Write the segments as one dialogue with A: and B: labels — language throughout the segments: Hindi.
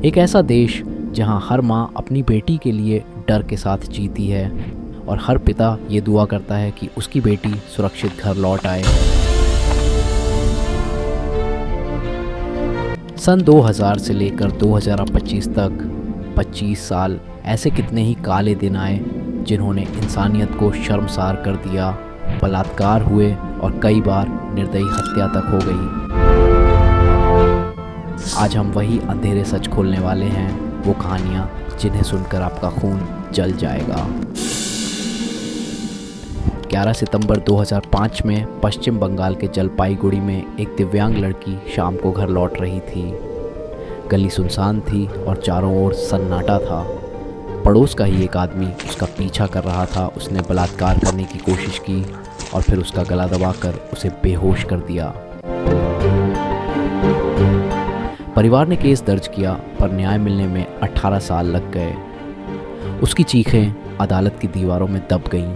A: एक ऐसा देश जहां हर माँ अपनी बेटी के लिए डर के साथ जीती है और हर पिता ये दुआ करता है कि उसकी बेटी सुरक्षित घर लौट आए। सन 2000 से लेकर 2025 तक 25 साल ऐसे कितने ही काले दिन आए जिन्होंने इंसानियत को शर्मसार कर दिया, बलात्कार हुए और कई बार निर्दयी हत्या तक हो गई। आज हम वही अंधेरे सच खोलने वाले हैं, वो कहानियाँ जिन्हें सुनकर आपका खून जल जाएगा। 11 सितंबर 2005 में पश्चिम बंगाल के जलपाईगुड़ी में एक दिव्यांग लड़की शाम को घर लौट रही थी। गली सुनसान थी और चारों ओर सन्नाटा था। पड़ोस का ही एक आदमी उसका पीछा कर रहा था। उसने बलात्कार करने की कोशिश की और फिर उसका गला दबाकर उसे बेहोश कर दिया। परिवार ने केस दर्ज किया पर न्याय मिलने में 18 साल लग गए। उसकी चीखें अदालत की दीवारों में दब गईं।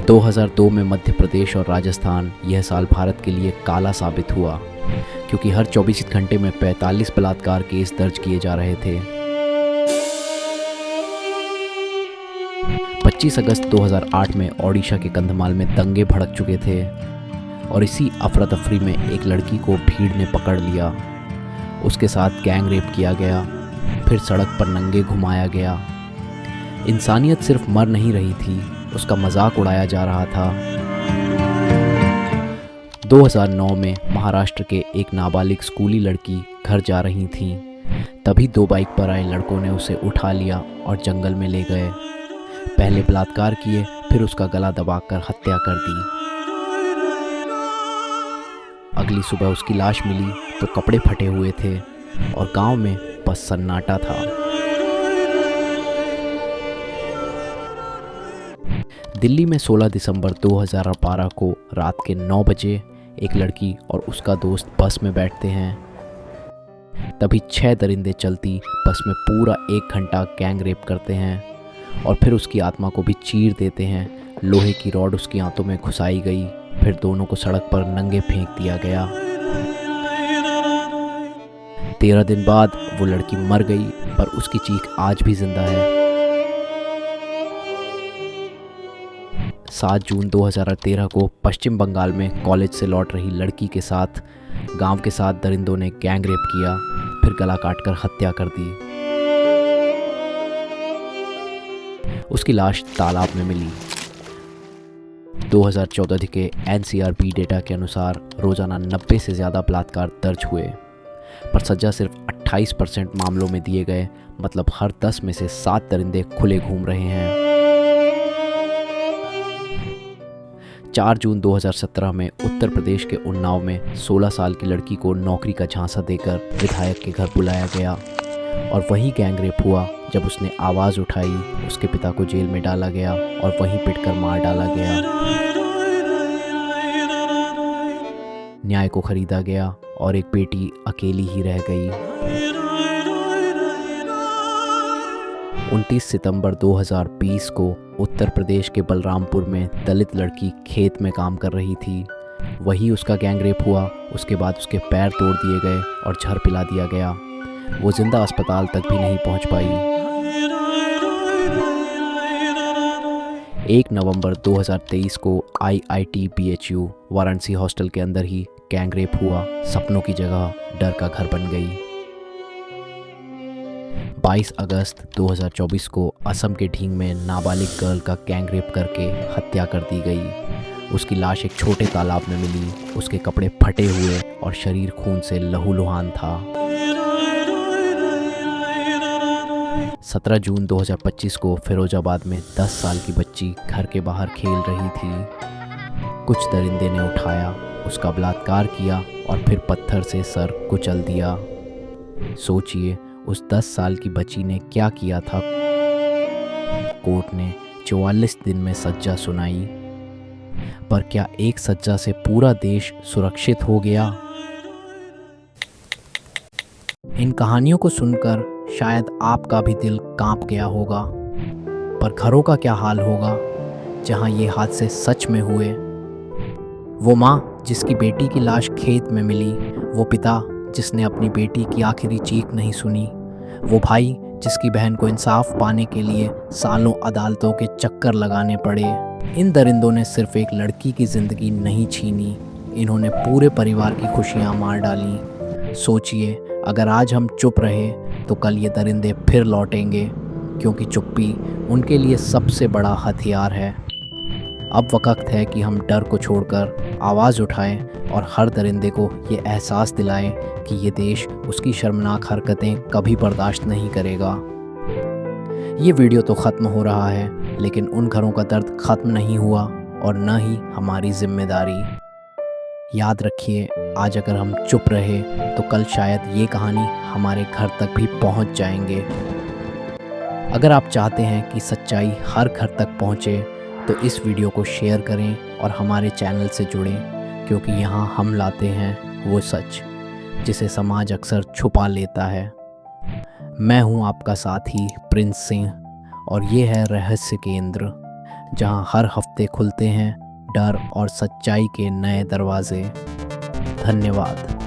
A: 2002 में मध्य प्रदेश और राजस्थान यह साल भारत के लिए काला साबित हुआ, क्योंकि हर 24 घंटे में 45 बलात्कार केस दर्ज किए जा रहे थे। 25 अगस्त 2008 में ओडिशा के कंधमाल में दंगे भड़क चुके थे और इसी अफरा तफरी में एक लड़की को भीड़ ने पकड़ लिया। उसके साथ गैंग रेप किया गया, फिर सड़क पर नंगे घुमाया गया। इंसानियत सिर्फ मर नहीं रही थी, उसका मजाक उड़ाया जा रहा था। 2009 में महाराष्ट्र के एक नाबालिग स्कूली लड़की घर जा रही थी। तभी 2 बाइक पर आए लड़कों ने उसे उठा लिया और जंगल में ले गए। पहले बलात्कार किए, फिर उसका गला दबाकर हत्या कर दी। अगली सुबह उसकी लाश मिली तो कपड़े फटे हुए थे और गांव में बस सन्नाटा था। दिल्ली में 16 दिसंबर 2012 को रात के 9 बजे एक लड़की और उसका दोस्त बस में बैठते हैं। तभी 6 दरिंदे चलती बस में पूरा 1 घंटा गैंग रेप करते हैं और फिर उसकी आत्मा को भी चीर देते हैं। लोहे की रॉड उसकी आंतों में घुसाई गई, फिर दोनों को सड़क पर नंगे फेंक दिया गया। 13 दिन बाद वो लड़की मर गई, पर उसकी चीख आज भी जिंदा है। 7 जून 2013 को पश्चिम बंगाल में कॉलेज से लौट रही लड़की के साथ गांव के 7 दरिंदों ने गैंग रेप किया, फिर गला काटकर हत्या कर दी। उसकी लाश तालाब में मिली। 2014 के NCRB डेटा के अनुसार रोजाना 90 से ज़्यादा बलात्कार दर्ज हुए, पर सजा सिर्फ 28% मामलों में दिए गए। मतलब हर 10 में से 7 दरिंदे खुले घूम रहे हैं। 4 जून 2017 में उत्तर प्रदेश के उन्नाव में 16 साल की लड़की को नौकरी का झांसा देकर विधायक के घर बुलाया गया और वहीं गैंग रेप हुआ। जब उसने आवाज़ उठाई, उसके पिता को जेल में डाला गया और वहीं पिटकर मार डाला गया। न्याय को खरीदा गया और एक बेटी अकेली ही रह गई। 29 सितंबर 2020 को उत्तर प्रदेश के बलरामपुर में दलित लड़की खेत में काम कर रही थी। वही उसका गैंग रेप हुआ। उसके बाद उसके पैर तोड़ दिए गए और जहर पिला दिया गया। वो जिंदा अस्पताल तक भी नहीं पहुंच पाई। 1 नवंबर 2023 को IIT BHU वाराणसी हॉस्टल के अंदर ही गैंग रेप हुआ। सपनों की जगह डर का घर बन गई। 22 अगस्त 2024 को असम के ढींग में नाबालिग गर्ल का गैंग रेप करके हत्या कर दी गई। उसकी लाश एक छोटे तालाब में मिली। उसके कपड़े फटे हुए और शरीर खून से लहूलुहान था। 17 जून 2025 को फिरोजाबाद में 10 साल की बच्ची घर के बाहर खेल रही थी। कुछ दरिंदे ने उठाया, उसका बलात्कार किया और फिर पत्थर से सर कुचल दिया। सोचिए, उस 10 साल की बच्ची ने क्या किया था। कोर्ट ने 44 दिन में सजा सुनाई, पर क्या एक सजा से पूरा देश सुरक्षित हो गया? इन कहानियों को सुनकर शायद आपका भी दिल कांप गया होगा, पर घरों का क्या हाल होगा जहां ये हादसे सच में हुए। वो माँ जिसकी बेटी की लाश खेत में मिली, वो पिता जिसने अपनी बेटी की आखिरी चीख नहीं सुनी, वो भाई जिसकी बहन को इंसाफ पाने के लिए सालों अदालतों के चक्कर लगाने पड़े। इन दरिंदों ने सिर्फ एक लड़की की ज़िंदगी नहीं छीनी, इन्होंने पूरे परिवार की खुशियां मार डाली। सोचिए, अगर आज हम चुप रहे तो कल ये दरिंदे फिर लौटेंगे, क्योंकि चुप्पी उनके लिए सबसे बड़ा हथियार है। अब वक्त है कि हम डर को छोड़कर आवाज़ उठाएं और हर दरिंदे को ये एहसास दिलाएं कि ये देश उसकी शर्मनाक हरकतें कभी बर्दाश्त नहीं करेगा। ये वीडियो तो ख़त्म हो रहा है, लेकिन उन घरों का दर्द ख़त्म नहीं हुआ और न ही हमारी जिम्मेदारी। याद रखिए, आज अगर हम चुप रहे तो कल शायद ये कहानी हमारे घर तक भी पहुंच जाएंगे। अगर आप चाहते हैं कि सच्चाई हर घर तक पहुंचे तो इस वीडियो को शेयर करें और हमारे चैनल से जुड़ें, क्योंकि यहाँ हम लाते हैं वो सच जिसे समाज अक्सर छुपा लेता है। मैं हूँ आपका साथी प्रिंस सिंह और ये है रहस्य केंद्र, जहाँ हर हफ्ते खुलते हैं डर और सच्चाई के नए दरवाजे। धन्यवाद।